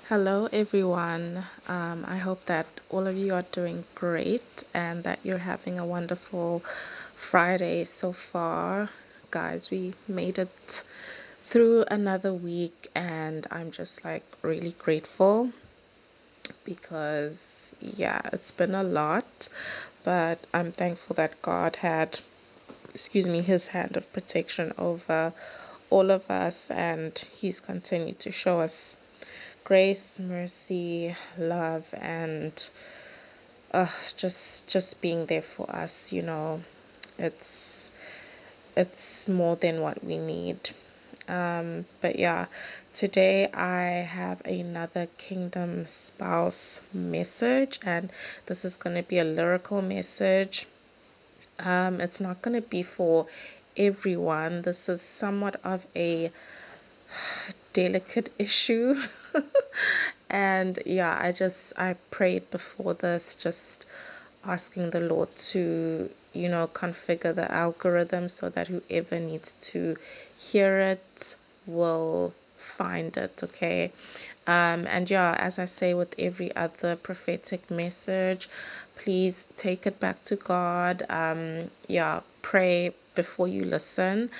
Hello, everyone. I hope that all of you are doing great and that you're having a wonderful Friday so far. Guys, we made it through another week, and I'm just like really grateful because, yeah, it's been a lot, but I'm thankful that God had, his hand of protection over all of us, and He's continued to show us grace, mercy, love, and just being there for us. It's it's more than what we need. But yeah, today I have another Kingdom Spouse message, and this is going to be a lyrical message. It's not going to be for everyone. This is somewhat of a delicate issue. And yeah, I prayed before this, just asking the Lord to, configure the algorithm so that whoever needs to hear it will find it, okay? And yeah, as I say with every other prophetic message, please take it back to God. Yeah, pray before you listen.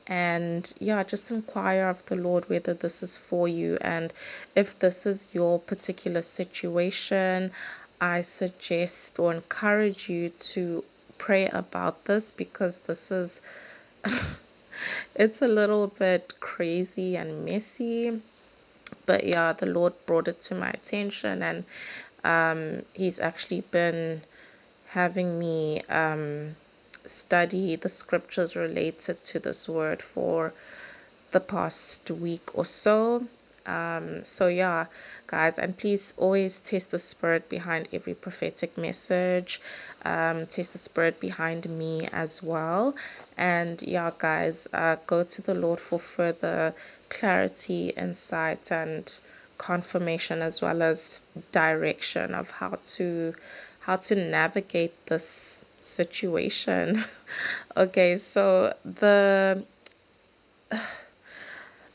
And yeah, just inquire of the Lord whether this is for you. And if this is your particular situation, I suggest or encourage you to pray about this, because this is it's a little bit crazy and messy. But yeah, the Lord brought it to my attention, and He's actually been having me study the scriptures related to this word for the past week or so. So yeah, guys, and please always test the spirit behind every prophetic message. Test the spirit behind me as well. And yeah, guys, go to the Lord for further clarity, insight, and confirmation, as well as direction of how to navigate this situation. Okay, so the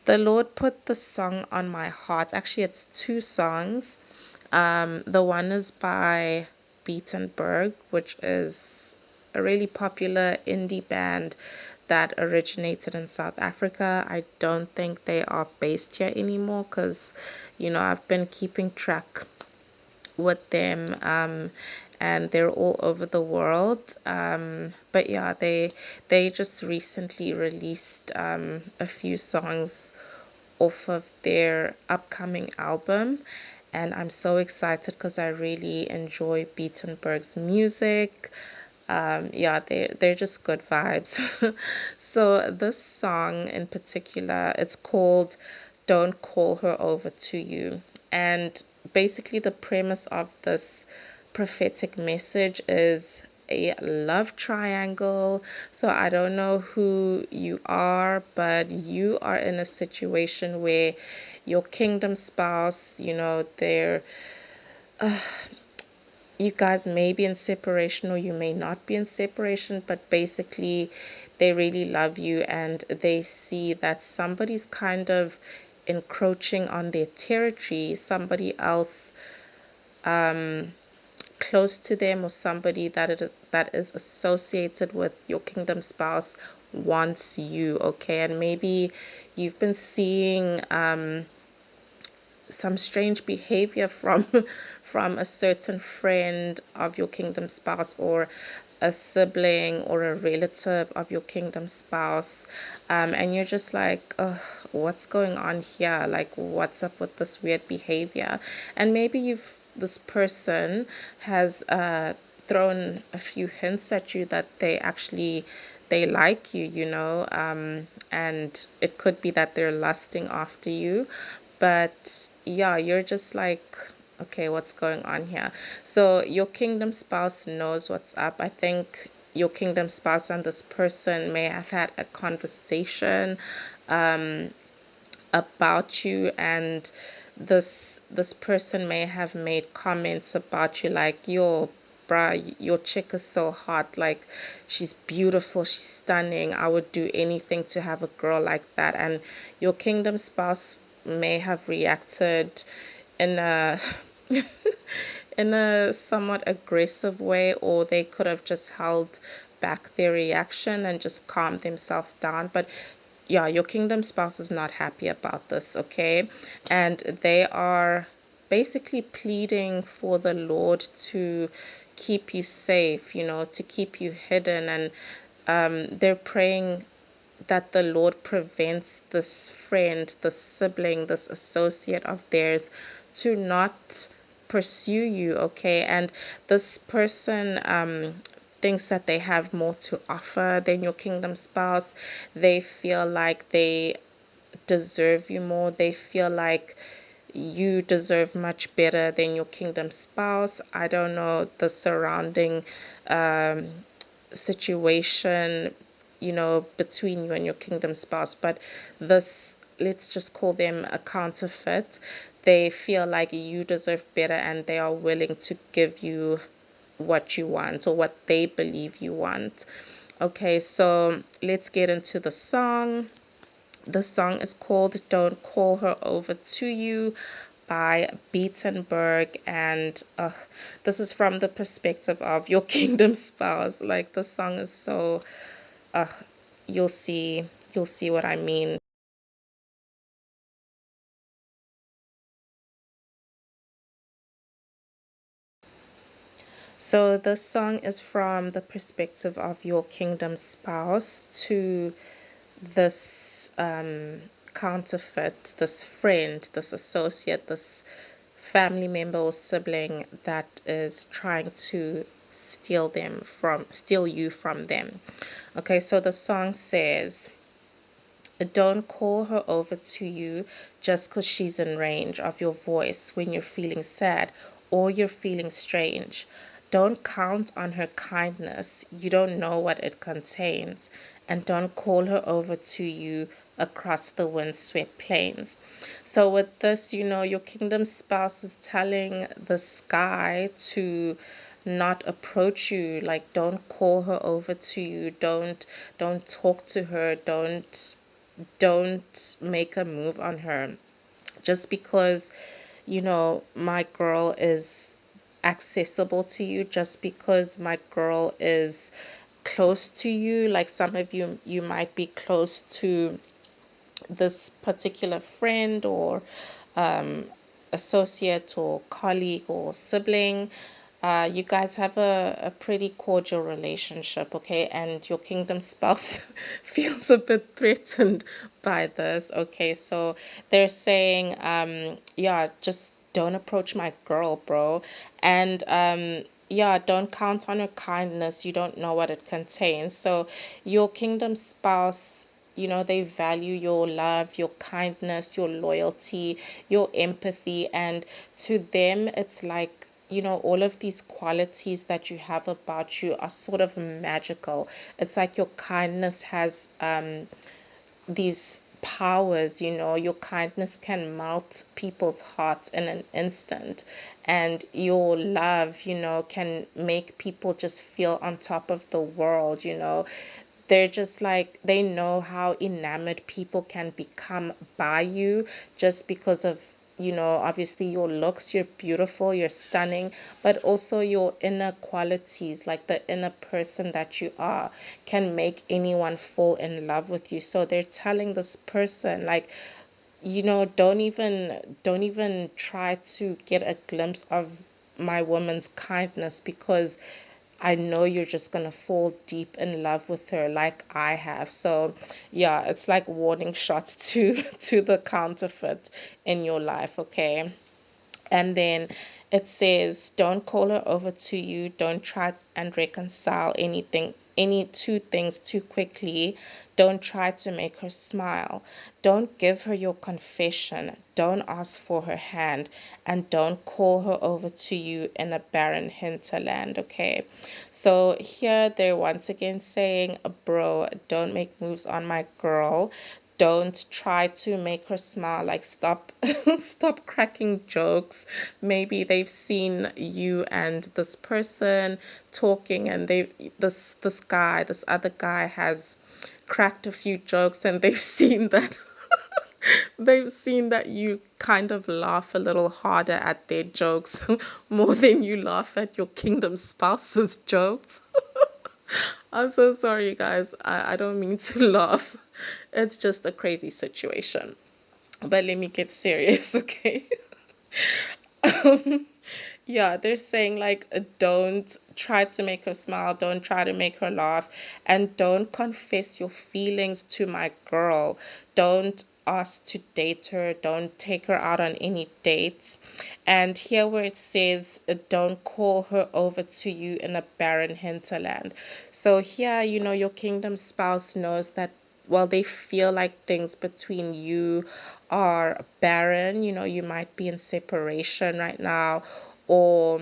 Lord put the song on my heart. Actually, it's two songs. The one is by Beatenberg, which is a really popular indie band that originated in South Africa. I don't think they are based here anymore, because, I've been keeping track with them, and they're all over the world. But yeah, they just recently released a few songs off of their upcoming album, and I'm so excited because I really enjoy Beatenberg's music. Yeah, they're just good vibes. So this song in particular, it's called "Don't Call Her Over to You," and basically the premise of this prophetic message is a love triangle. So I don't know who you are, but you are in a situation where your kingdom spouse, they're you guys may be in separation or you may not be in separation, but basically they really love you, and they see that somebody's kind of encroaching on their territory, somebody else close to them, or somebody that is associated with your kingdom spouse wants you, okay? And maybe you've been seeing some strange behavior from from a certain friend of your kingdom spouse, or a sibling or a relative of your kingdom spouse, and you're just like, what's going on here? Like, what's up with this weird behavior? And maybe this person has thrown a few hints at you that they like you, and it could be that they're lusting after you. But yeah, you're just like, okay, what's going on here? So your kingdom spouse knows what's up. I think your kingdom spouse and this person may have had a conversation about you, and this person may have made comments about you like, yo, bruh, your chick is so hot, like, she's beautiful, she's stunning, I would do anything to have a girl like that. And your kingdom spouse may have reacted in a in a somewhat aggressive way, or they could have just held back their reaction and just calmed themselves down. But yeah, your kingdom spouse is not happy about this, okay? And they are basically pleading for the Lord to keep you safe, to keep you hidden. And they're praying that the Lord prevents this friend, this sibling, this associate of theirs to not pursue you, okay? And this person thinks that they have more to offer than your kingdom spouse. They feel like they deserve you more. They feel like you deserve much better than your kingdom spouse. I don't know the surrounding um, situation, between you and your kingdom spouse, but this, let's just call them a counterfeit. They feel like you deserve better and they are willing to give you what you want or what they believe you want. Okay, so let's get into the song. The song is called Don't Call Her Over to You by Beatenberg, and this is from the perspective of your kingdom spouse. Like, the song is so uh, you'll see what I mean. So the song is from the perspective of your kingdom spouse to this counterfeit, this friend, this associate, this family member or sibling that is trying to steal you from them. Okay, so the song says, don't call her over to you just 'cause she's in range of your voice when you're feeling sad or you're feeling strange. Don't count on her kindness. You don't know what it contains. And don't call her over to you across the windswept plains. So with this, your kingdom spouse is telling the sky to not approach you. Like, don't call her over to you. Don't talk to her. Don't make a move on her just because my girl is accessible to you, just because my girl is close to you. Like, some of you might be close to this particular friend or um, associate or colleague or sibling. You guys have a pretty cordial relationship, okay? And your kingdom spouse feels a bit threatened by this, okay? So they're saying, yeah, just don't approach my girl, bro. And yeah, don't count on her kindness. You don't know what it contains. So your kingdom spouse, they value your love, your kindness, your loyalty, your empathy. And to them, it's like, all of these qualities that you have about you are sort of magical. It's like your kindness has these powers. Your kindness can melt people's hearts in an instant, and your love, can make people just feel on top of the world. They're just like, they know how enamored people can become by you just because of, obviously your looks. You're beautiful, you're stunning, but also your inner qualities, like the inner person that you are, can make anyone fall in love with you. So they're telling this person, like, don't even try to get a glimpse of my woman's kindness, because I know you're just gonna fall deep in love with her like I have. So yeah, it's like warning shots to to the counterfeit in your life, okay? And then it says, don't call her over to you. Don't try and reconcile any two things too quickly. Don't try to make her smile. Don't give her your confession. Don't ask for her hand. And don't call her over to you in a barren hinterland, okay? So here they're once again saying, bro, don't make moves on my girl. Don't try to make her smile. Like, stop stop cracking jokes. Maybe they've seen you and this person talking, and this other guy has cracked a few jokes, and they've seen that They've seen that you kind of laugh a little harder at their jokes more than you laugh at your kingdom spouse's jokes. I'm so sorry, guys. I don't mean to laugh. It's just a crazy situation. But let me get serious, okay? Um, yeah, they're saying like, don't try to make her smile, don't try to make her laugh, and don't confess your feelings to my girl. Don't ask to date her, don't take her out on any dates. And here where it says, don't call her over to you in a barren hinterland. So here, your kingdom spouse knows that, well, they feel like things between you are barren. You might be in separation right now, or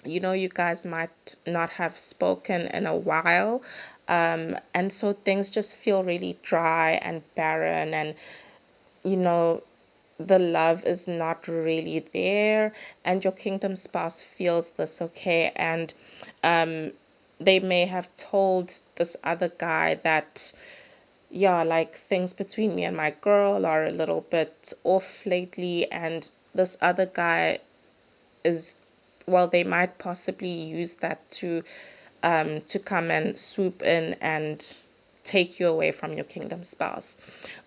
you guys might not have spoken in a while. And so things just feel really dry and barren, and you know the love is not really there, and your kingdom spouse feels this, okay? And um they may have told this other guy that, yeah, like, things between me and my girl are a little bit off lately, and this other guy is, well, they might possibly use that to come and swoop in and take you away from your kingdom spouse.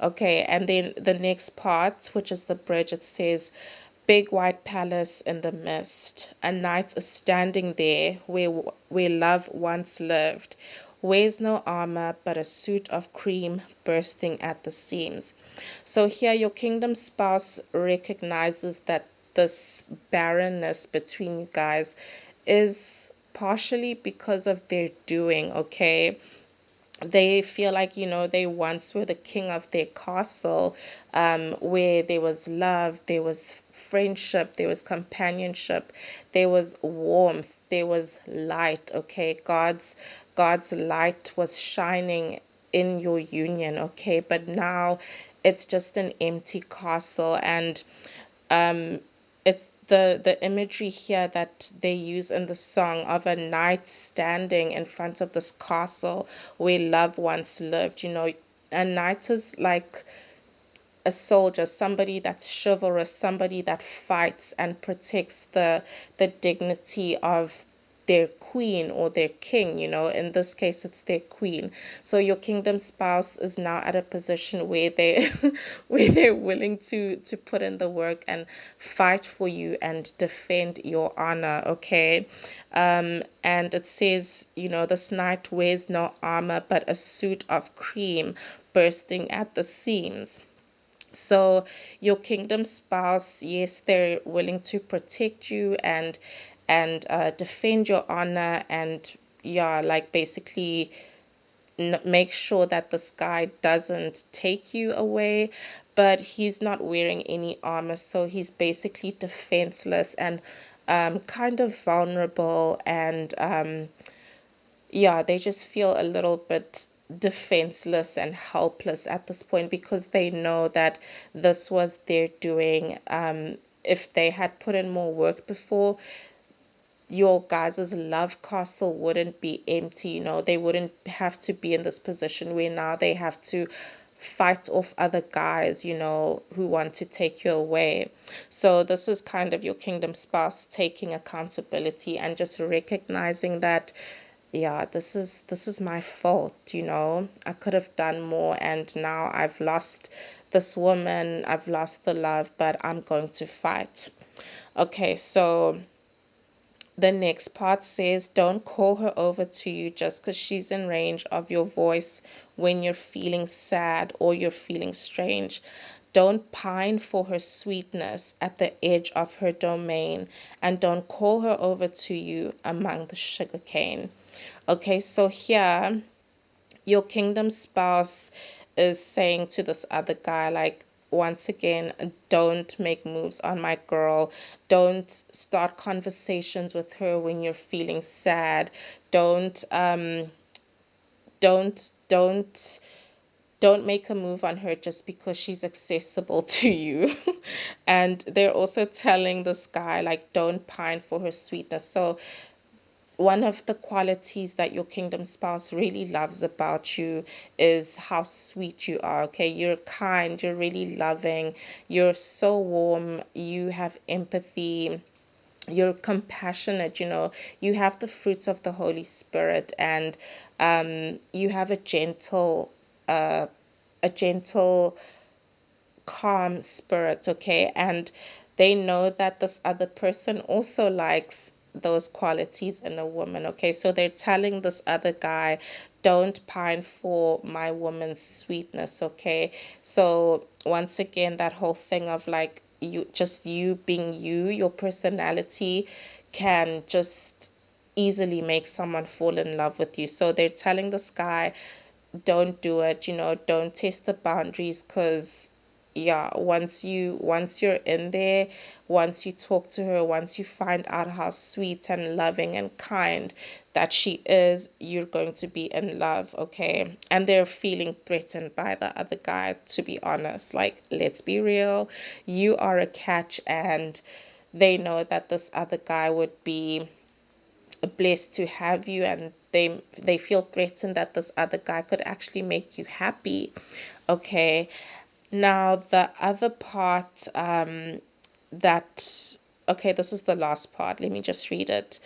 Okay, and then the next part, which is the bridge, it says, big white palace in the mist. A knight is standing there where love once lived. Wears no armor but a suit of cream bursting at the seams. So here your kingdom spouse recognizes that this barrenness between you guys is partially because of their doing, okay? They feel like, they once were the king of their castle, where there was love, there was friendship, there was companionship, there was warmth, there was light, okay? God's light was shining in your union, okay? But now it's just an empty castle. And it's the imagery here that they use in the song of a knight standing in front of this castle where love once lived. A knight is like a soldier, somebody that's chivalrous, somebody that fights and protects the dignity of their queen or their king. In this case it's their queen. So your kingdom spouse is now at a position where they where they're willing to put in the work and fight for you and defend your honor, okay? And it says, this knight wears no armor but a suit of cream bursting at the seams. So your kingdom spouse, yes, they're willing to protect you and defend your honor, and yeah, like, basically make sure that this guy doesn't take you away. But he's not wearing any armor, so he's basically defenseless and kind of vulnerable, and yeah, they just feel a little bit defenseless and helpless at this point because they know that this was their doing. If they had put in more work before, your guys' love castle wouldn't be empty. They wouldn't have to be in this position where now they have to fight off other guys, who want to take you away. So this is kind of your kingdom spouse taking accountability and just recognizing that, yeah, this is my fault. I could have done more, and now I've lost this woman, I've lost the love, but I'm going to fight. Okay, so the next part says, don't call her over to you just because she's in range of your voice when you're feeling sad or you're feeling strange. Don't pine for her sweetness at the edge of her domain, and don't call her over to you among the sugarcane. Okay, so here your kingdom spouse is saying to this other guy, like, once again, don't make moves on my girl. Don't start conversations with her when you're feeling sad. Don't don't don't don't make a move on her just because she's accessible to you. And they're also telling this guy, like, don't pine for her sweetness. So one of the qualities that your kingdom spouse really loves about you is how sweet you are. Okay, you're kind, you're really loving, you're so warm, you have empathy, you're compassionate, you have the fruits of the Holy Spirit, and you have uh, a gentle, calm spirit, okay? And they know that this other person also likes those qualities in a woman, okay? So they're telling this other guy, don't pine for my woman's sweetness, okay? So once again, that whole thing of like you being you, your personality can just easily make someone fall in love with you. So they're telling this guy, don't do it, don't test the boundaries, because yeah, once you're in there, once you talk to her, once you find out how sweet and loving and kind that she is, you're going to be in love, okay? And they're feeling threatened by the other guy, to be honest. Like, let's be real, you are a catch, and they know that this other guy would be blessed to have you, and they feel threatened that this other guy could actually make you happy, okay? Now the other part, that okay, this is the last part, let me just read it.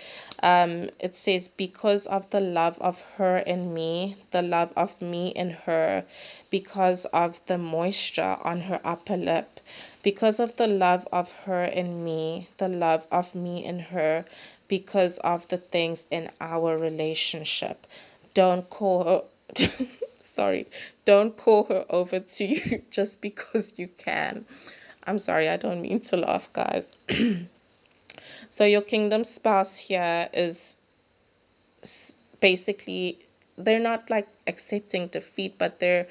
It says, because of the love of her in me, the love of me in her, because of the moisture on her upper lip, because of the love of her in me, the love of me in her, because of the things in our relationship. Don't call her sorry, don't call her over to you just because you can. I'm sorry, I don't mean to laugh, guys. So your kingdom spouse here is basically, they're not like accepting defeat, but they're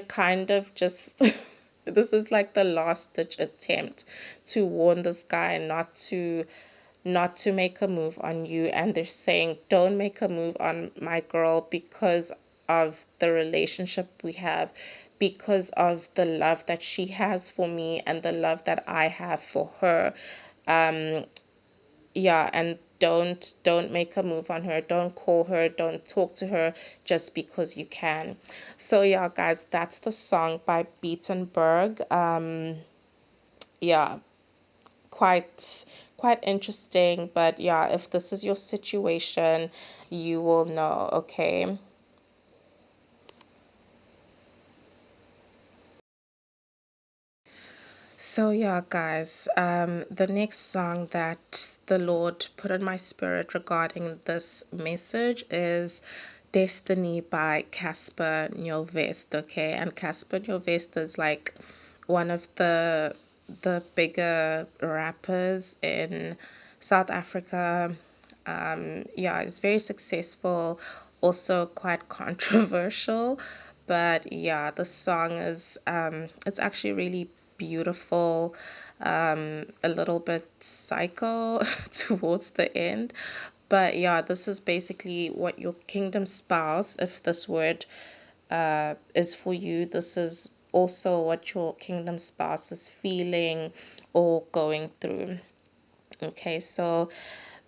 kind of just this is like the last ditch attempt to warn this guy not to make a move on you, and they're saying, don't make a move on my girl because of the relationship we have, because of the love that she has for me and the love that I have for her. um yeah, and don't make a move on her, don't call her, don't talk to her just because you can. So yeah, guys, that's the song by Beatenberg. Yeah, quite interesting, but yeah, if this is your situation, you will know, okay? So yeah, guys, the next song that the Lord put in my spirit regarding this message is Destiny by Cassper Nyovest, okay? And Cassper Nyovest is like one of the bigger rappers in South Africa. Yeah, it's very successful, also quite controversial, but yeah, the song is it's actually really beautiful, a little bit psycho towards the end. But yeah, this is basically what your kingdom spouse, if this word is for you, this is also what your kingdom spouse is feeling or going through. Okay, so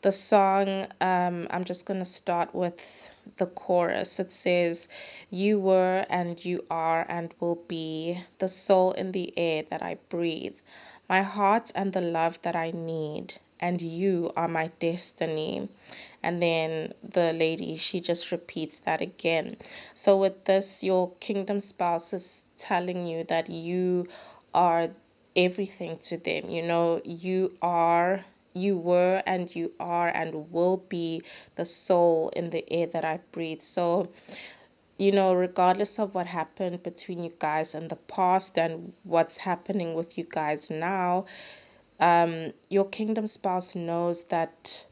the song, I'm just going to start with the chorus. It says, you were and you are and will be the soul in the air that I breathe, my heart and the love that I need, and you are my destiny. And then the lady, she just repeats that again. So with this, your kingdom spouse is telling you that you are everything to them. You were and you are and will be the soul in the air that I breathe. So, regardless of what happened between you guys in the past and what's happening with you guys now, your kingdom spouse knows that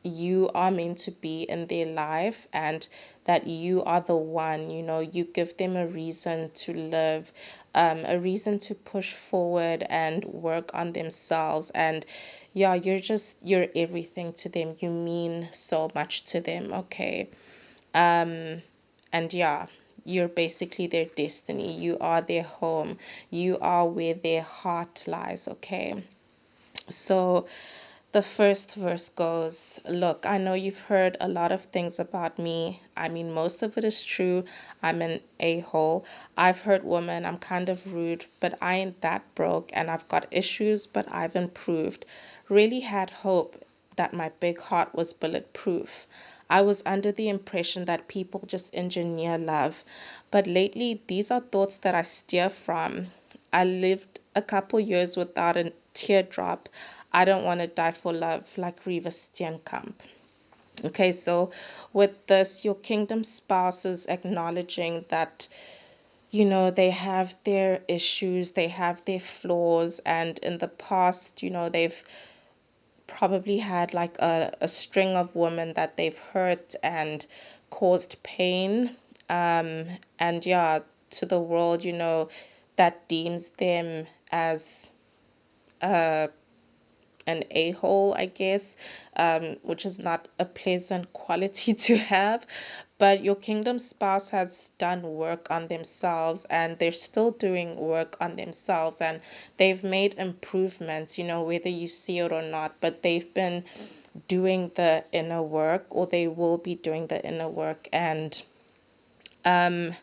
you are meant to be in their life, and that you are the one. You give them a reason to live, a reason to push forward and work on themselves. And yeah, you're everything to them, you mean so much to them, okay? And yeah, you're basically their destiny, you are their home, you are where their heart lies, okay? So The first verse goes, "Look, I know you've heard a lot of things about me. I mean, most of it is true. I'm an a-hole. I've hurt women. I'm kind of rude, but I ain't that broke. And I've got issues, but I've improved. Really had hope that my big heart was bulletproof. I was under the impression that people just engineer love. But lately, these are thoughts that I steer from. I lived a couple years without a teardrop. I don't want to die for love like Riva Steenkamp." Okay, so with this, your kingdom spouse is acknowledging that, they have their issues, they have their flaws, and in the past, they've probably had like a string of women that they've hurt and caused pain. And yeah, to the world, that deems them as uh, an a-hole, I guess, which is not a pleasant quality to have. But your kingdom spouse has done work on themselves and they're still doing work on themselves and they've made improvements, whether you see it or not, but they've been doing the inner work or they will be doing the inner work. And um,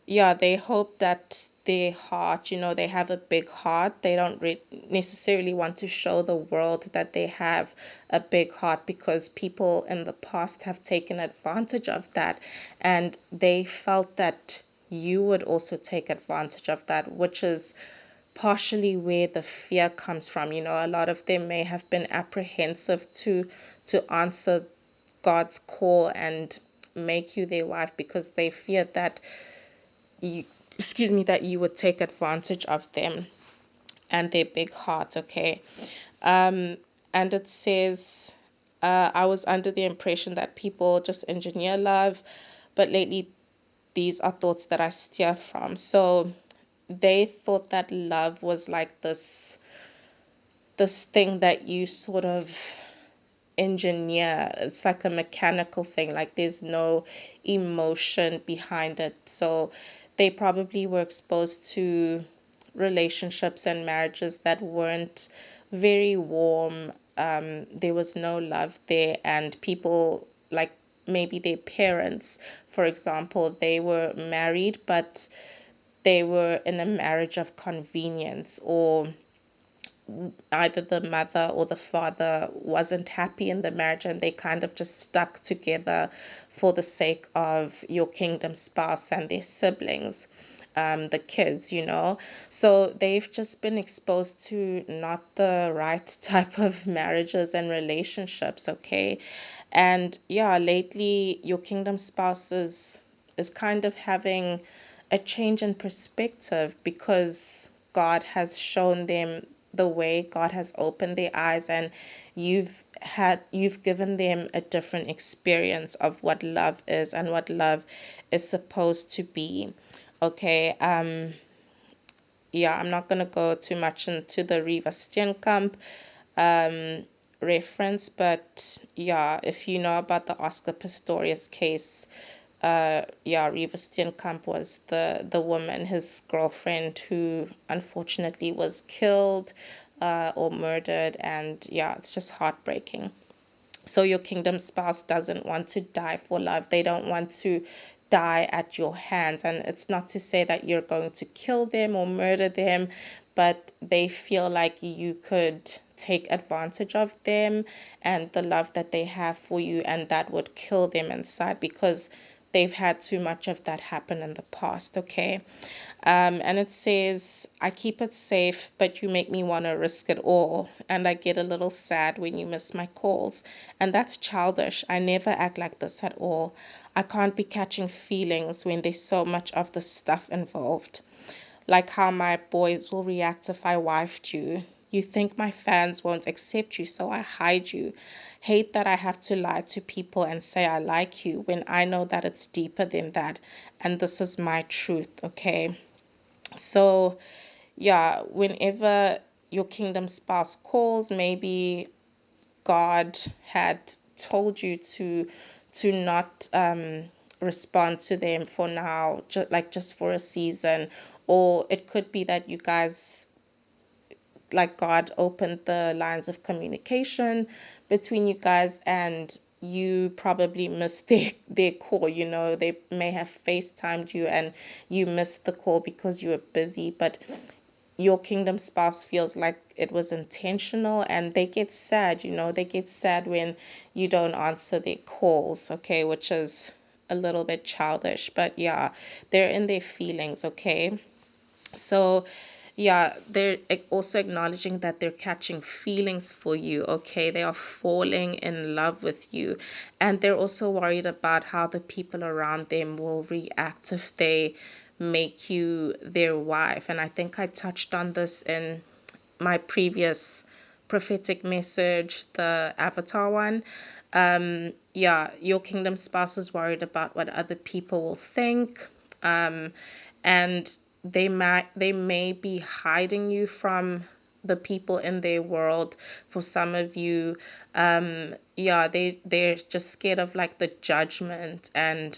yeah, they hope that their heart, they have a big heart. They don't necessarily want to show the world that they have a big heart because people in the past have taken advantage of that. And they felt that you would also take advantage of that, which is partially where the fear comes from. A lot of them may have been apprehensive to answer God's call and make you their wife because they feared that you that you would take advantage of them and their big heart. Okay. um and it says, I was under the impression that people just engineer love, but lately these are thoughts that I steer from. So they thought that love was like this thing that you sort of engineer. It's like a mechanical thing, like there's no emotion behind it. So they probably were exposed to relationships and marriages that weren't very warm. There was no love there, and people, like maybe their parents, for example, they were married but they were in a marriage of convenience, or either the mother or the father wasn't happy in the marriage and they kind of just stuck together for the sake of your kingdom spouse and their siblings, the kids, So they've just been exposed to not the right type of marriages and relationships, okay? And yeah, lately your kingdom spouse is kind of having a change in perspective because God has shown them the way. God has opened their eyes, and you've given them a different experience of what love is and what love is supposed to be. Okay. Yeah, I'm not gonna go too much into the Riva Steenkamp um reference, but yeah, if you know about the Oscar Pistorius case, yeah, Riva Steenkamp was the woman, his girlfriend, who unfortunately was killed or murdered, and yeah, it's just heartbreaking. So your kingdom spouse doesn't want to die for love. They don't want to die at your hands. And it's not to say that you're going to kill them or murder them, but they feel like you could take advantage of them and the love that they have for you, and that would kill them inside because they've had too much of that happen in the past. Okay. And it says, "I keep it safe, but you make me want to risk it all. And I get a little sad when you miss my calls. And that's childish. I never act like this at all. I can't be catching feelings when there's so much of the stuff involved. Like how my boys will react if I wifed you. You think my fans won't accept you, so I hide you. Hate that I have to lie to people and say I like you when I know that it's deeper than that. And this is my truth, okay?" So, yeah, whenever your kingdom spouse calls, maybe God had told you to not respond to them for now, just for a season, or it could be that you guys like God opened the lines of communication between you guys, and you probably missed their call. They may have FaceTimed you and you missed the call because you were busy, but your kingdom spouse feels like it was intentional, and they get sad. They get sad when you don't answer their calls, okay, which is a little bit childish, but yeah, they're in their feelings, okay. So yeah, they're also acknowledging that they're catching feelings for you, okay? They are falling in love with you. And they're also worried about how the people around them will react if they make you their wife. And I think I touched on this in my previous prophetic message, the Avatar one. Yeah, your kingdom spouse is worried about what other people will think. And they may be hiding you from the people in their world. For some of you, yeah, they're just scared of like the judgment and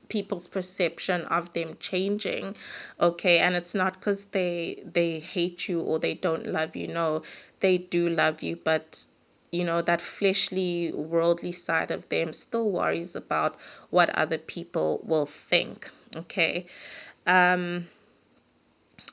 people's perception of them changing, okay. And it's not because they hate you or they don't love you. No, they do love you, but that fleshly, worldly side of them still worries about what other people will think, okay.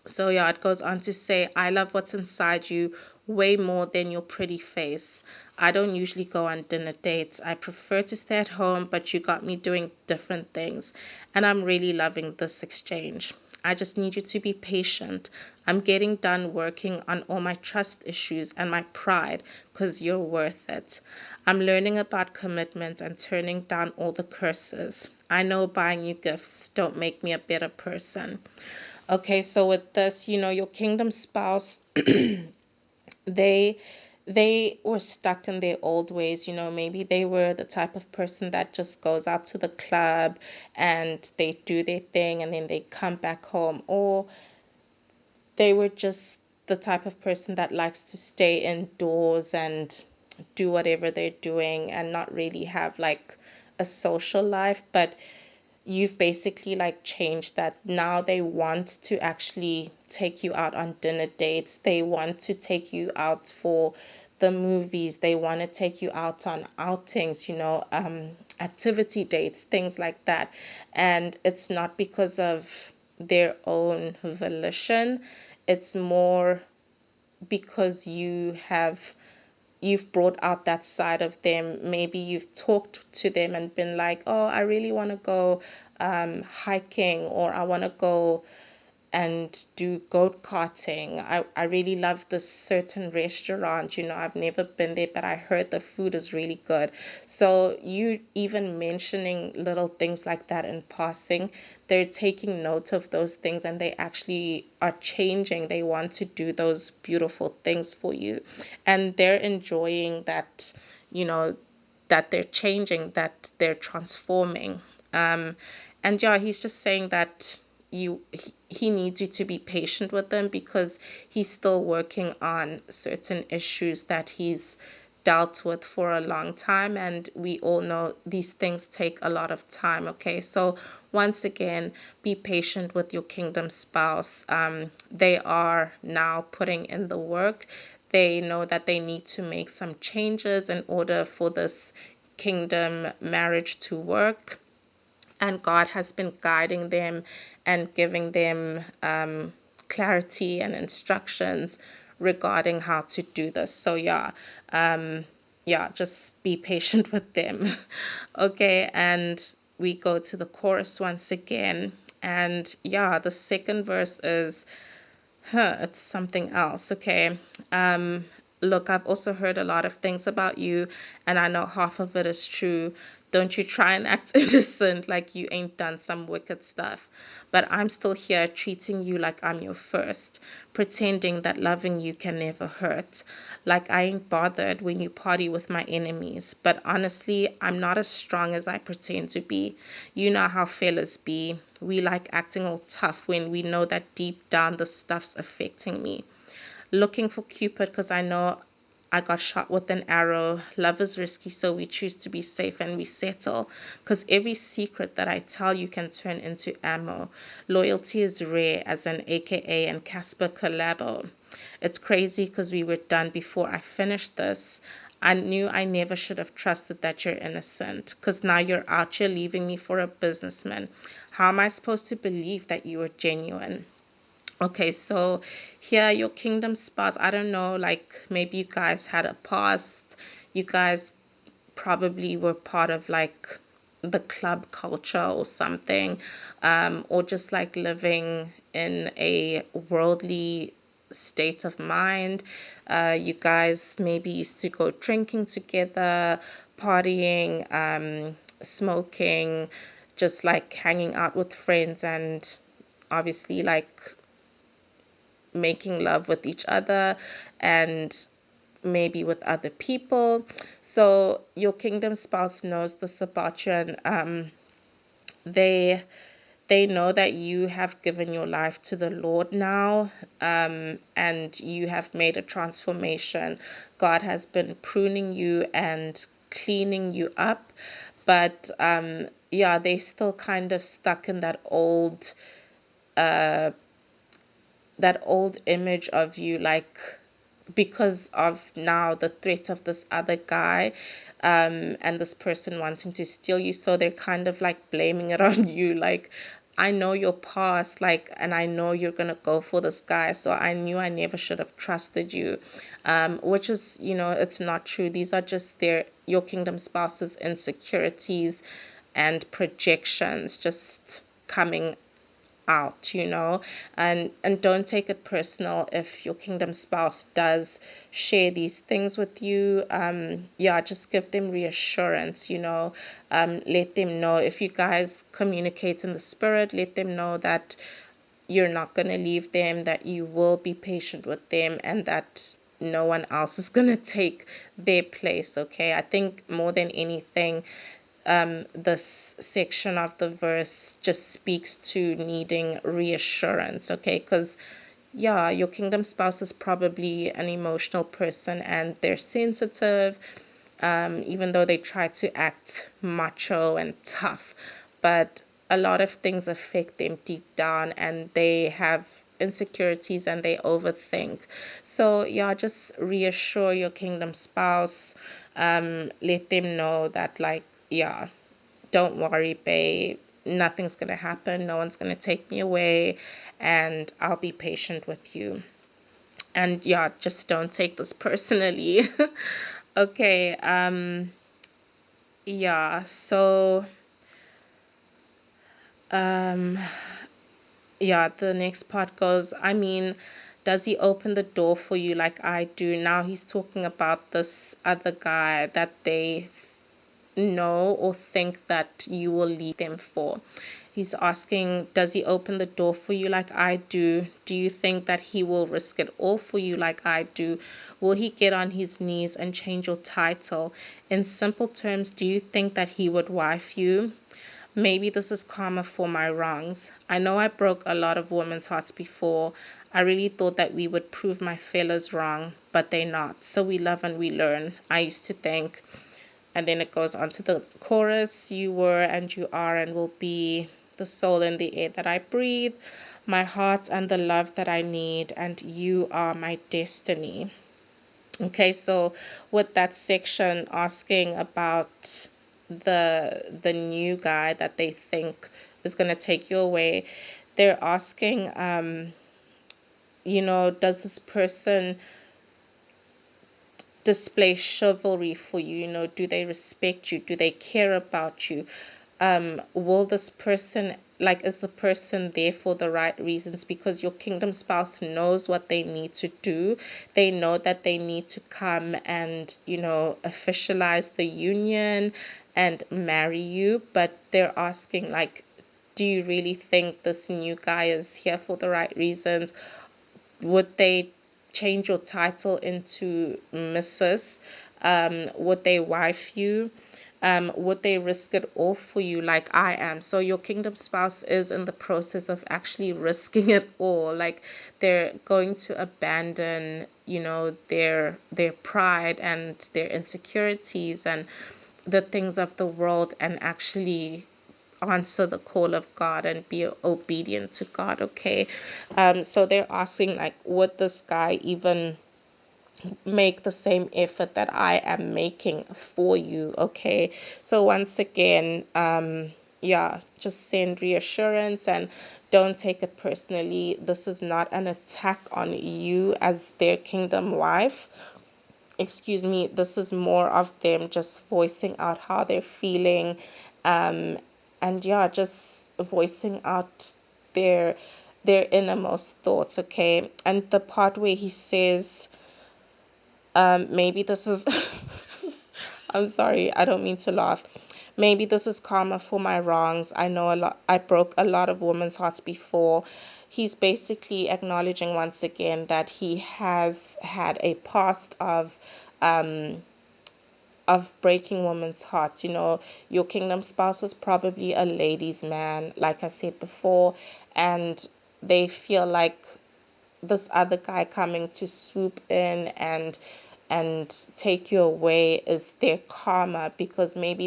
So yeah, it goes on to say, I love what's inside you way more than your pretty face. I don't usually go on dinner dates. I prefer to stay at home, but you got me doing different things, and I'm really loving this exchange. I just need you to be patient. I'm getting done working on all my trust issues and my pride because you're worth it. I'm learning about commitment and turning down all the curses. I know buying you gifts don't make me a better person. Okay, so with this, your kingdom spouse, they they were stuck in their old ways. Maybe they were the type of person that just goes out to the club and they do their thing and then they come back home, or they were just the type of person that likes to stay indoors and do whatever they're doing and not really have like a social life. But you've basically like changed that. Now they want to actually take you out on dinner dates. They want to take you out for the movies. They want to take you out on outings, activity dates, things like that. And it's not because of their own volition. It's more because you've brought out that side of them. Maybe you've talked to them and been like, oh, I really want to go hiking, or I want to go and do goat karting. I really love this certain restaurant. I've never been there, but I heard the food is really good. So you even mentioning little things like that in passing, they're taking note of those things and they actually are changing. They want to do those beautiful things for you. And they're enjoying that, that they're changing, that they're transforming. And yeah, he's just saying that he needs you to be patient with them because he's still working on certain issues that he's dealt with for a long time, and we all know these things take a lot of time, okay. So once again, be patient with your kingdom spouse. They are now putting in the work. They know that they need to make some changes in order for this kingdom marriage to work, and God has been guiding them and giving them clarity and instructions regarding how to do this. So yeah, just be patient with them. Okay, and we go to the chorus once again, and yeah, the second verse is it's something else, okay. Look, I've also heard a lot of things about you, and I know half of it is true. Don't you try and act innocent like you ain't done some wicked stuff. But I'm still here treating you like I'm your first, pretending that loving you can never hurt. Like I ain't bothered when you party with my enemies. But honestly, I'm not as strong as I pretend to be. You know how fellas be. We like acting all tough when we know that deep down the stuff's affecting me. Looking for Cupid because I know I got shot with an arrow. Love is risky, so we choose to be safe and we settle. Because every secret that I tell you can turn into ammo. Loyalty is rare as an AKA and Cassper collabo. It's crazy because we were done before I finished this. I knew I never should have trusted that you're innocent because now you're out here leaving me for a businessman. How am I supposed to believe that you were genuine? Okay, so here, your kingdom spouse, I don't know, like maybe you guys had a past, you guys probably were part of like the club culture or something, or just like living in a worldly state of mind. You guys maybe used to go drinking together, partying, smoking, just like hanging out with friends, and obviously like making love with each other and maybe with other people. So your kingdom spouse knows this about you, and they they know that you have given your life to the Lord now, and you have made a transformation. God has been pruning you and cleaning you up, but yeah, they still kind of stuck in that old image of you, like because of now the threat of this other guy, and this person wanting to steal you. So they're kind of like blaming it on you. Like, I know your past, like, and I know you're gonna go for this guy. So I knew I never should have trusted you, which is, it's not true. These are just your kingdom spouse's insecurities and projections just coming out, and don't take it personal if your kingdom spouse does share these things with you. Yeah, just give them reassurance, let them know, if you guys communicate in the spirit, let them know that you're not going to leave them, that you will be patient with them, and that no one else is going to take their place. Okay, I think more than anything, this section of the verse just speaks to needing reassurance, okay? Because, yeah, your kingdom spouse is probably an emotional person and they're sensitive, even though they try to act macho and tough. But a lot of things affect them deep down, and they have insecurities and they overthink. So, yeah, just reassure your kingdom spouse. Let them know that, like, yeah, don't worry, babe. Nothing's going to happen. No one's going to take me away. And I'll be patient with you. And yeah, just don't take this personally. Okay. Yeah. So, um, yeah, the next part goes, I mean, does he open the door for you like I do? Now he's talking about this other guy that they know or think that you will leave them for. He's asking, does he open the door for you like I do? Do you think that he will risk it all for you like I do? Will he get on his knees and change your title? In simple terms, do you think that he would wife you? Maybe this is karma for my wrongs. I know I broke a lot of women's hearts before. I really thought that we would prove my fellas wrong, but they're not. So we love and we learn. I used to think. And then it goes on to the chorus. You were and you are and will be the soul and the air that I breathe, my heart and the love that I need, and you are my destiny. Okay, so with that section asking about the new guy that they think is going to take you away, they're asking, does this person display chivalry for you? Do they respect you? Do they care about you? Will this person, like, is the person there for the right reasons? Because your kingdom spouse knows what they need to do. They know that they need to come and, officialize the union and marry you, but they're asking, like, do you really think this new guy is here for the right reasons? Would they change your title into Mrs.? Would they wife you? Would they risk it all for you like I am? So your kingdom spouse is in the process of actually risking it all. Like, they're going to abandon, their pride and their insecurities and the things of the world, and actually answer the call of God and be obedient to God, okay? So they're asking, like, would this guy even make the same effort that I am making for you, okay? So once again, yeah, just send reassurance and don't take it personally. This is not an attack on you as their kingdom wife. Excuse me, this is more of them just voicing out how they're feeling, and yeah, just voicing out their innermost thoughts, okay? And the part where he says, maybe this is I'm sorry, I don't mean to laugh. Maybe this is karma for my wrongs. I know a lot, I broke a lot of women's hearts before. He's basically acknowledging once again that he has had a past um of breaking women's hearts. You know, your kingdom spouse was probably a ladies' man, like I said before, and they feel like this other guy coming to swoop in and take you away is their karma, because maybe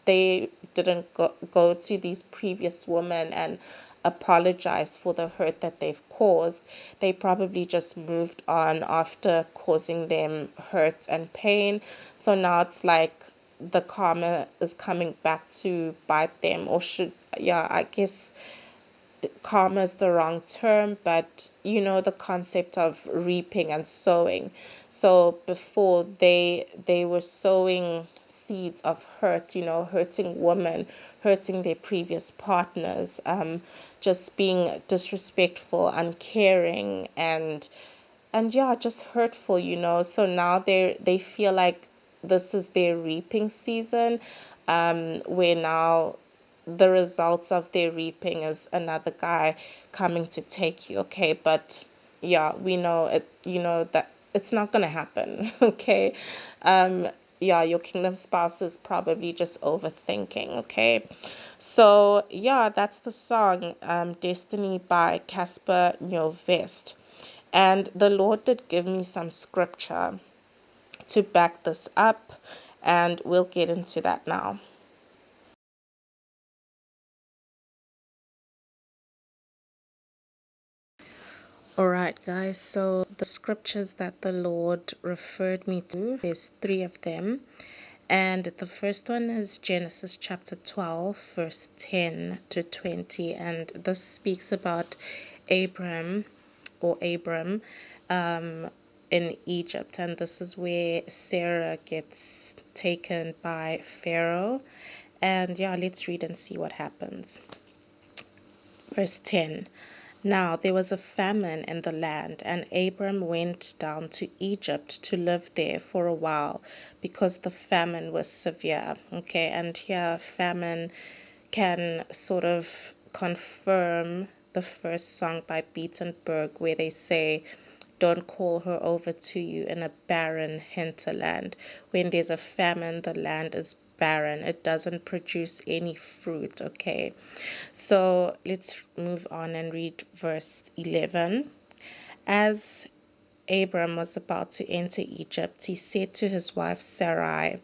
they didn't go to these previous women and apologize for the hurt that they've caused. They probably just moved on after causing them hurt and pain. So now it's like the karma is coming back to bite them, or should, yeah, I guess karma is the wrong term, but you know the concept of reaping and sowing. So before they were sowing seeds of hurt, you know, hurting women, hurting their previous partners, just being disrespectful, uncaring, and yeah, just hurtful, you know. So now they feel like this is their reaping season, where now the results of their reaping is another guy coming to take you, okay? But yeah, we know it, you know, that it's not gonna happen, okay? um yeah, your kingdom spouse is probably just overthinking, okay? So yeah, that's the song, Destiny by Cassper, Nyovest. And the Lord did give me some scripture to back this up, and we'll get into that now. All right, guys, so the scriptures that the Lord referred me to, there's three of them. And the first one is Genesis chapter 12, verse 10 to 20. And this speaks about Abram Abram in Egypt. And this is where Sarah gets taken by Pharaoh. And yeah, let's read and see what happens. Verse 10. Now there was a famine in the land, and Abram went down to Egypt to live there for a while because the famine was severe. Okay, and here famine can sort of confirm the first song by Beatenberg, where they say, don't call her over to you in a barren hinterland. When there's a famine, the land is barren. It doesn't produce any fruit, okay? So let's move on and read verse 11. As Abram was about to enter Egypt, he said to his wife Sarai,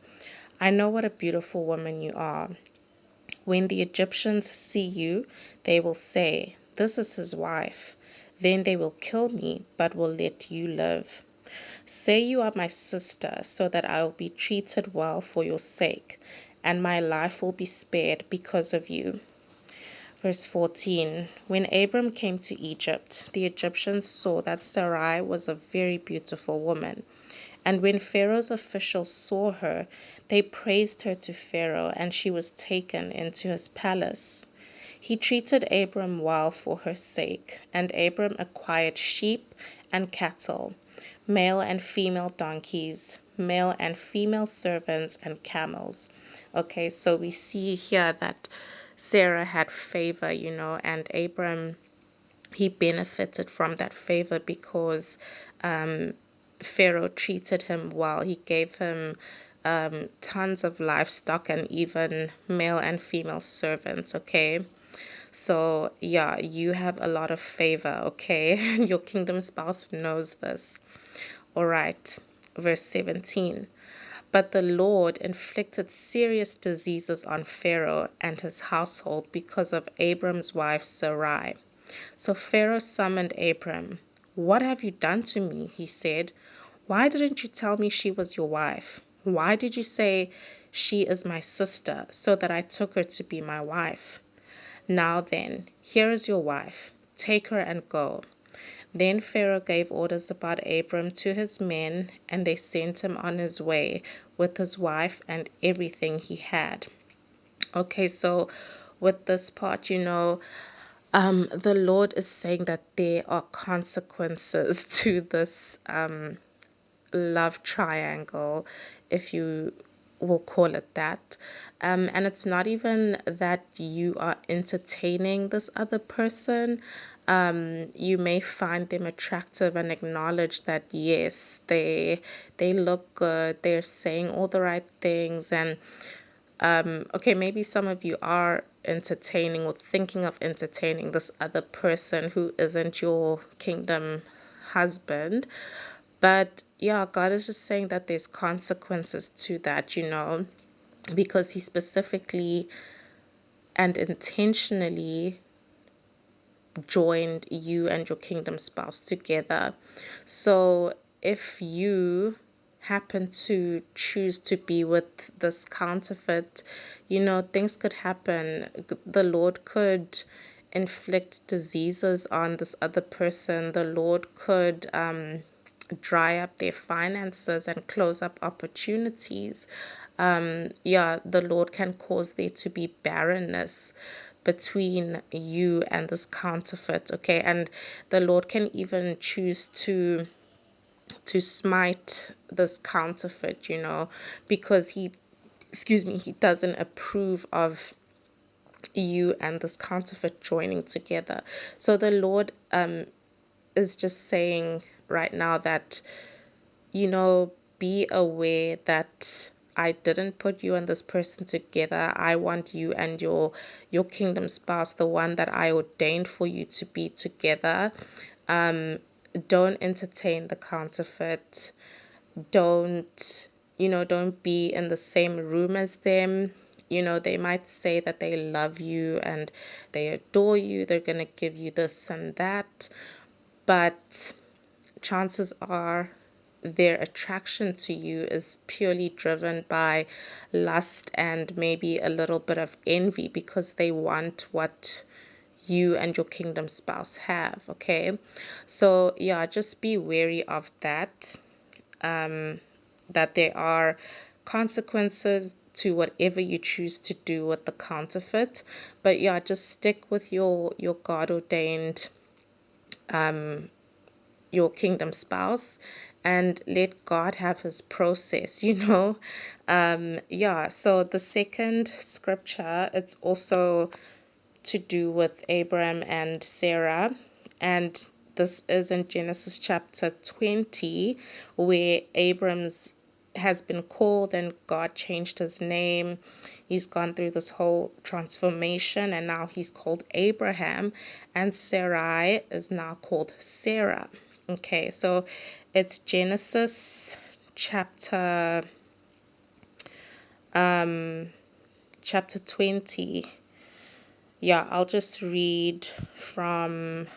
I know what a beautiful woman you are. When the Egyptians see you, they will say, this is his wife. Then they will kill me, but will let you live. Say you are my sister, so that I will be treated well for your sake, and my life will be spared because of you. Verse 14. When Abram came to Egypt, the Egyptians saw that Sarai was a very beautiful woman. And when Pharaoh's officials saw her, they praised her to Pharaoh, and she was taken into his palace. He treated Abram well for her sake, and Abram acquired sheep and cattle, male and female donkeys, male and female servants, and camels. Okay, so we see here that Sarah had favor, you know, and Abram, he benefited from that favor because Pharaoh treated him well. He gave him tons of livestock and even male and female servants, okay? So, yeah, you have a lot of favor, okay? Your kingdom spouse knows this. All right, verse 17. But the Lord inflicted serious diseases on Pharaoh and his household because of Abram's wife Sarai. So Pharaoh summoned Abram. "What have you done to me?" he said. "Why didn't you tell me she was your wife? Why did you say she is my sister, so that I took her to be my wife? Now then, here is your wife. Take her and go." Then Pharaoh gave orders about Abram to his men, and they sent him on his way with his wife and everything he had. Okay, so with this part, the Lord is saying that there are consequences to this love triangle, if you will call it that. And it's not even that you are entertaining this other person. You may find them attractive and acknowledge that yes, they look good, they're saying all the right things, and okay, maybe some of you are entertaining or thinking of entertaining this other person who isn't your kingdom husband. But yeah, God is just saying that there's consequences to that, because He specifically and intentionally joined you and your kingdom spouse together. So if you happen to choose to be with this counterfeit, things could happen. The Lord could inflict diseases on this other person. The Lord could dry up their finances and close up opportunities. The Lord can cause there to be barrenness between you and this counterfeit, okay? And the Lord can even choose to smite this counterfeit, because he doesn't approve of you and this counterfeit joining together. So the Lord is just saying right now that, be aware that I didn't put you and this person together. I want you and your kingdom spouse, the one that I ordained for you to be together. Don't entertain the counterfeit. Don't be in the same room as them. They might say that they love you and they adore you. They're going to give you this and that. But chances are their attraction to you is purely driven by lust and maybe a little bit of envy, because they want what you and your kingdom spouse have, okay? So yeah, just be wary of that, that there are consequences to whatever you choose to do with the counterfeit. But yeah, just stick with your God ordained your kingdom spouse and let God have his process. So the second scripture, it's also to do with Abraham and Sarah, and this is in Genesis chapter 20, where Abram's has been called and God changed his name. He's gone through this whole transformation and now he's called Abraham, and Sarai is now called Sarah. Okay, so it's Genesis chapter 20. Yeah, I'll just read from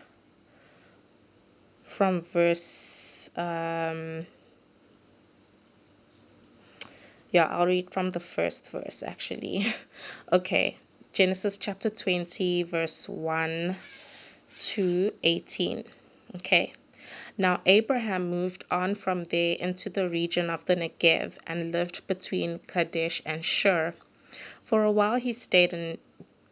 verse I'll read from the first verse actually. Okay, Genesis chapter 20 verse 1 to 18. Okay. Now Abraham moved on from there into the region of the Negev and lived between Kadesh and Shur. For a while he stayed in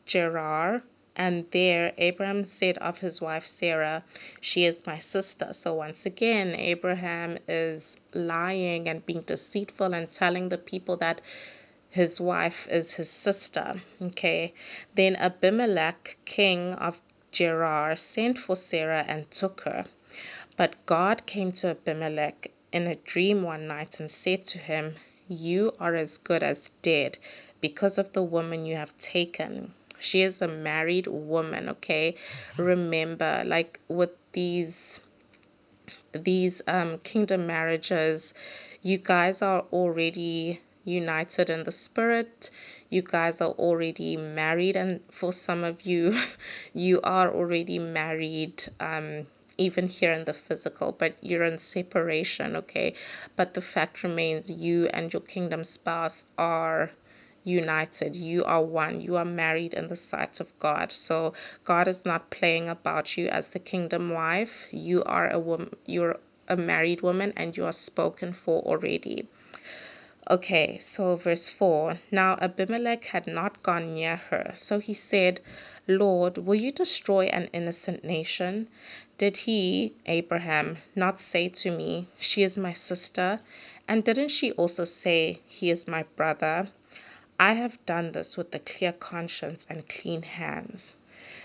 Gerar, and there Abraham said of his wife Sarah, "She is my sister." So once again, Abraham is lying and being deceitful and telling the people that his wife is his sister. Okay. Then Abimelech, king of Gerar, sent for Sarah and took her. But God came to Abimelech in a dream one night and said to him, "You are as good as dead because of the woman you have taken." She is a married woman, okay? Remember, like with these these kingdom marriages, you guys are already united in the spirit. You guys are already married, and for some of you, you are already married. Even here in the physical, but you're in separation, okay? But the fact remains, you and your kingdom spouse are united. You are one. You are married in the sight of God. So God is not playing about you as the kingdom wife. You are a woman. You're a married woman, and you are spoken for already. Okay, so verse 4. Now Abimelech had not gone near her, so he said, Lord, will you destroy an innocent nation? Did he, Abraham, not say to me, she is my sister? And didn't she also say, he is my brother? I have done this with a clear conscience and clean hands.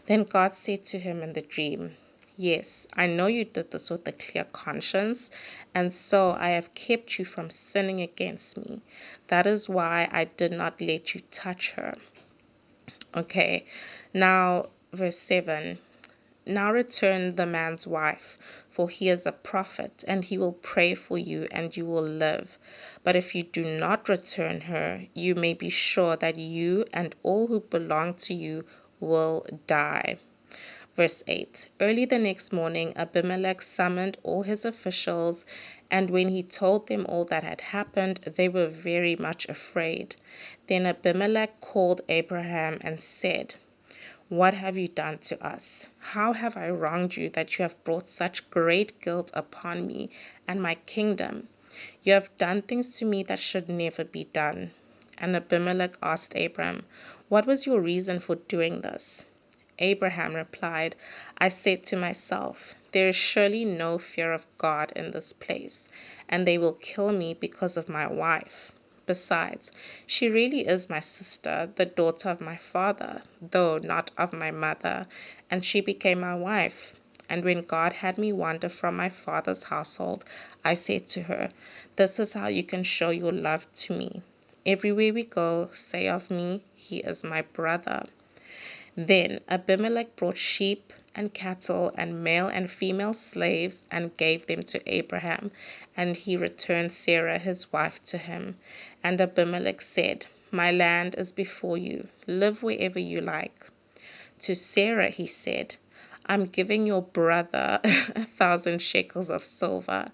Then God said to him in the dream, Yes, I know you did this with a clear conscience, and so I have kept you from sinning against me. That is why I did not let you touch her. Okay, now verse 7. Now return the man's wife, for he is a prophet, and he will pray for you, and you will live. But if you do not return her, you may be sure that you and all who belong to you will die. Verse 8. Early the next morning, Abimelech summoned all his officials, and when he told them all that had happened, they were very much afraid. Then Abimelech called Abraham and said, What have you done to us? How have I wronged you that you have brought such great guilt upon me and my kingdom? You have done things to me that should never be done. And Abimelech asked Abraham, What was your reason for doing this? Abraham replied, I said to myself, There is surely no fear of God in this place, and they will kill me because of my wife. Besides, she really is my sister, the daughter of my father, though not of my mother, and she became my wife. And when God had me wander from my father's household, I said to her, This is how you can show your love to me. Everywhere we go, say of me, he is my brother. Then Abimelech brought sheep and cattle and male and female slaves and gave them to Abraham, and he returned Sarah his wife to him. And Abimelech said, My land is before you. Live wherever you like. To Sarah he said, I'm giving your brother 1,000 shekels of silver.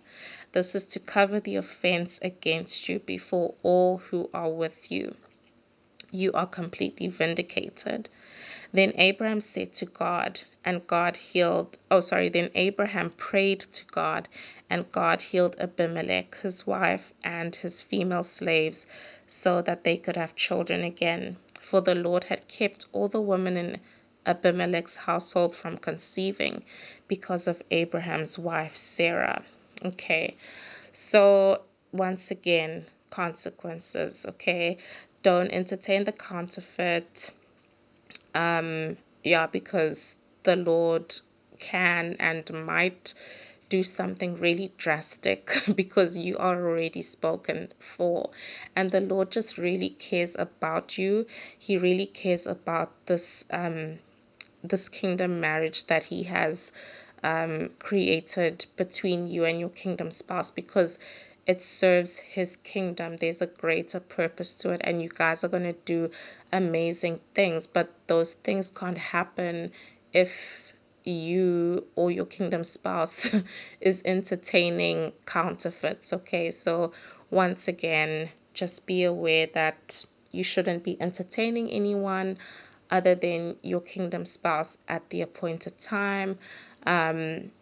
This is to cover the offense against you before all who are with you. You are completely vindicated. Then Abraham said to God, and God healed. Then Abraham prayed to God, and God healed Abimelech, his wife, and his female slaves, so that they could have children again. For the Lord had kept all the women in Abimelech's household from conceiving because of Abraham's wife, Sarah. Okay, so once again, consequences, okay? Don't entertain the counterfeit. Because the Lord can and might do something really drastic because you are already spoken for. And the Lord just really cares about you. He really cares about this kingdom marriage that he has created between you and your kingdom spouse, because it serves his kingdom. There's a greater purpose to it, and you guys are going to do amazing things, but those things can't happen if you or your kingdom spouse is entertaining counterfeits. Okay, so once again, just be aware that you shouldn't be entertaining anyone other than your kingdom spouse at the appointed time.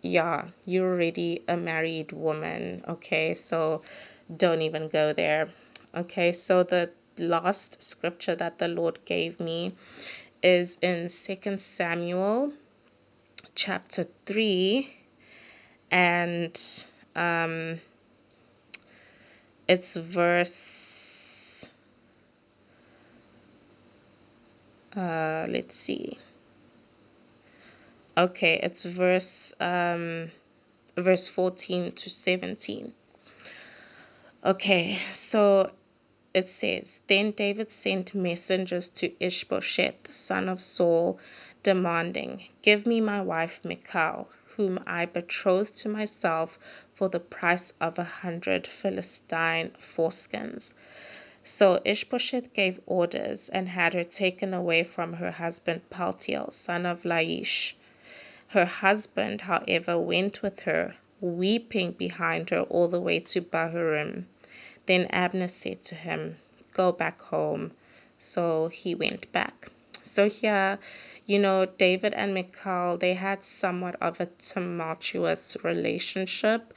You're already a married woman, okay? So don't even go there. Okay, so the last scripture that the Lord gave me is in 2 Samuel chapter 3, and it's verse, let's see. Okay, it's verse 14 to 17. Okay, so it says, Then David sent messengers to Ishbosheth, son of Saul, demanding, Give me my wife Michal, whom I betrothed to myself for the price of 100 Philistine foreskins. So Ishbosheth gave orders and had her taken away from her husband Paltiel, son of Laish. Her husband, however, went with her, weeping behind her all the way to Bahurim. Then Abner said to him, "Go back home." So he went back. So here, David and Michal, they had somewhat of a tumultuous relationship.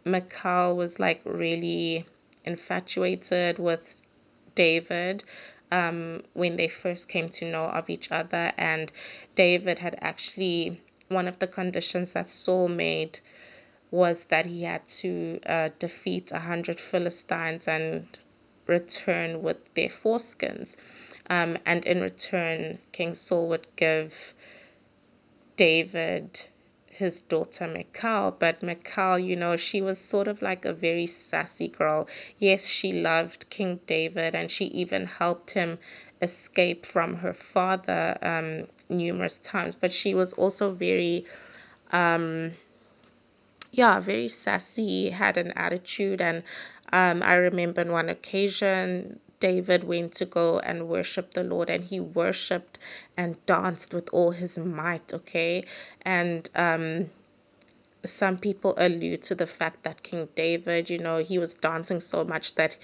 Michal was like really infatuated with David when they first came to know of each other, and David had actually, one of the conditions that Saul made was that he had to defeat 100 Philistines and return with their foreskins. And in return, King Saul would give David his daughter Michal. But Michal, she was sort of like a very sassy girl. Yes, she loved King David, and she even helped him escape from her father numerous times. But she was also very very sassy, had an attitude. And I remember on one occasion, David went to go and worship the Lord, and he worshiped and danced with all his might, okay? And some people allude to the fact that King David, he was dancing so much that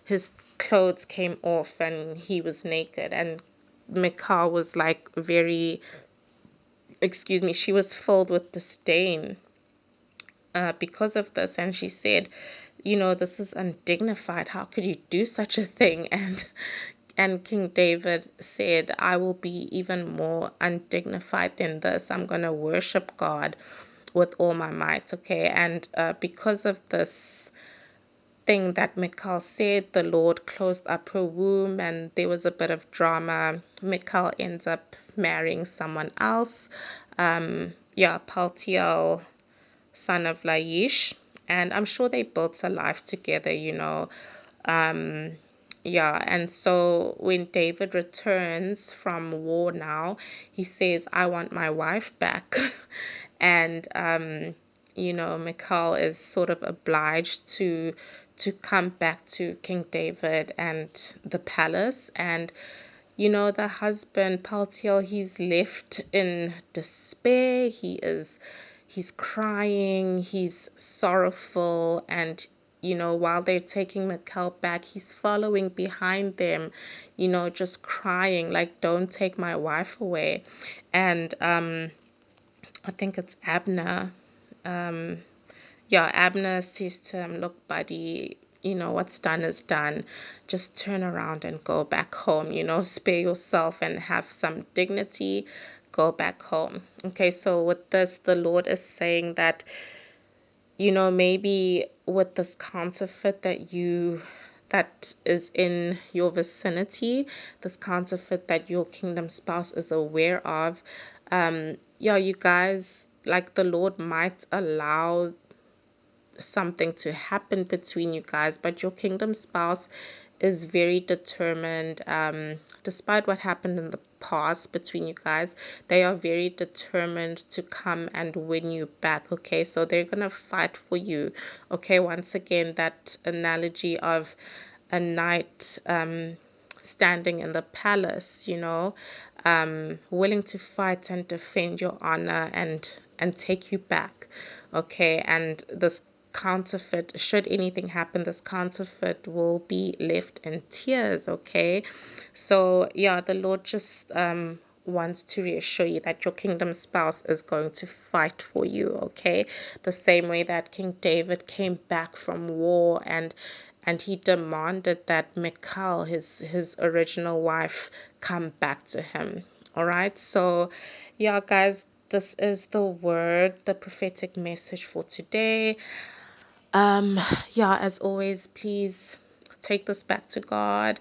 his clothes came off and he was naked. And Michal was like she was filled with disdain because of this, and she said, this is undignified. How could you do such a thing? And King David said, I will be even more undignified than this. I'm going to worship God with all my might, okay? And because of this thing that Michal said, the Lord closed up her womb, and there was a bit of drama. Michal ends up marrying someone else. Paltiel, son of Laish, and I'm sure they built a life together, and so when David returns from war now, he says, I want my wife back. And Michal is sort of obliged to come back to King David and the palace. And the husband Paltiel, he's left in despair. He's crying, he's sorrowful, and while they're taking Michal back, he's following behind them, just crying like, don't take my wife away. And I think it's Abner. Abner says to him, look, buddy, what's done is done. Just turn around and go back home, spare yourself and have some dignity. Go back home. Okay, so with this, the Lord is saying that, maybe with this counterfeit that is in your vicinity, this counterfeit that your kingdom spouse is aware of, you guys, like, the Lord might allow something to happen between you guys, but your kingdom spouse is very determined. Despite what happened in the past between you guys, they are very determined to come and win you back, okay? So they're gonna fight for you, okay? Once again, that analogy of a knight standing in the palace, willing to fight and defend your honor and take you back, okay? And this counterfeit, should anything happen, this counterfeit will be left in tears, okay? So the Lord just wants to reassure you that your kingdom spouse is going to fight for you, okay? The same way that King David came back from war and he demanded that Michal, his original wife, come back to him. All right, so guys, this is the word, the prophetic message for today. As always, please take this back to God.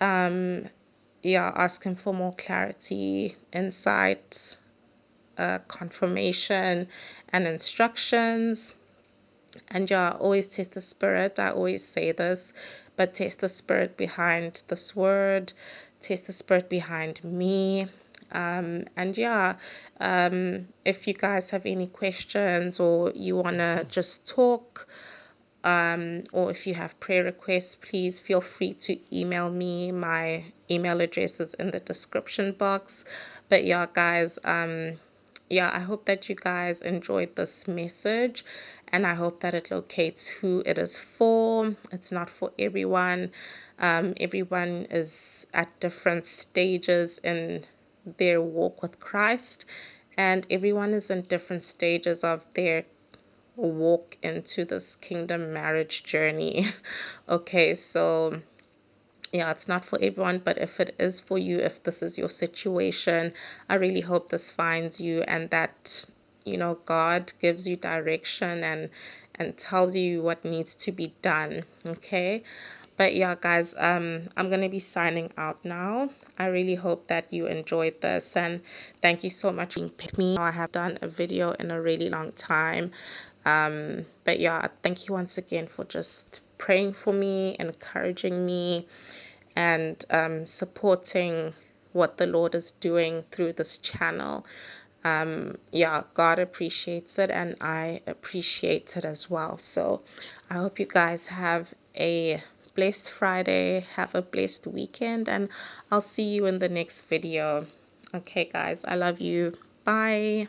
Ask him for more clarity, insight, confirmation, and instructions. And always test the spirit. I always say this, but test the spirit behind this word, test the spirit behind me. And yeah, if you guys have any questions or you want to just talk, or if you have prayer requests, please feel free to email me. My email address is in the description box. But yeah, guys, yeah, I hope that you guys enjoyed this message, and I hope that it locates who it is for. It's not for everyone. Everyone is at different stages in their walk with Christ, and everyone is in different stages of their walk into this kingdom marriage journey. Okay, so yeah, it's not for everyone, but if it is for you, if this is your situation, I really hope this finds you, and that, you know, God gives you direction and tells you what needs to be done. Okay. But yeah, guys, I'm gonna be signing out now. I really hope that you enjoyed this, and thank you so much for being with me. I have done a video in a really long time. But yeah, thank you once again for just praying for me, encouraging me, and supporting what the Lord is doing through this channel. Yeah, God appreciates it, and I appreciate it as well. So I hope you guys have a blessed Friday, have a blessed weekend, and I'll see you in the next video. Okay, guys, I love you. Bye.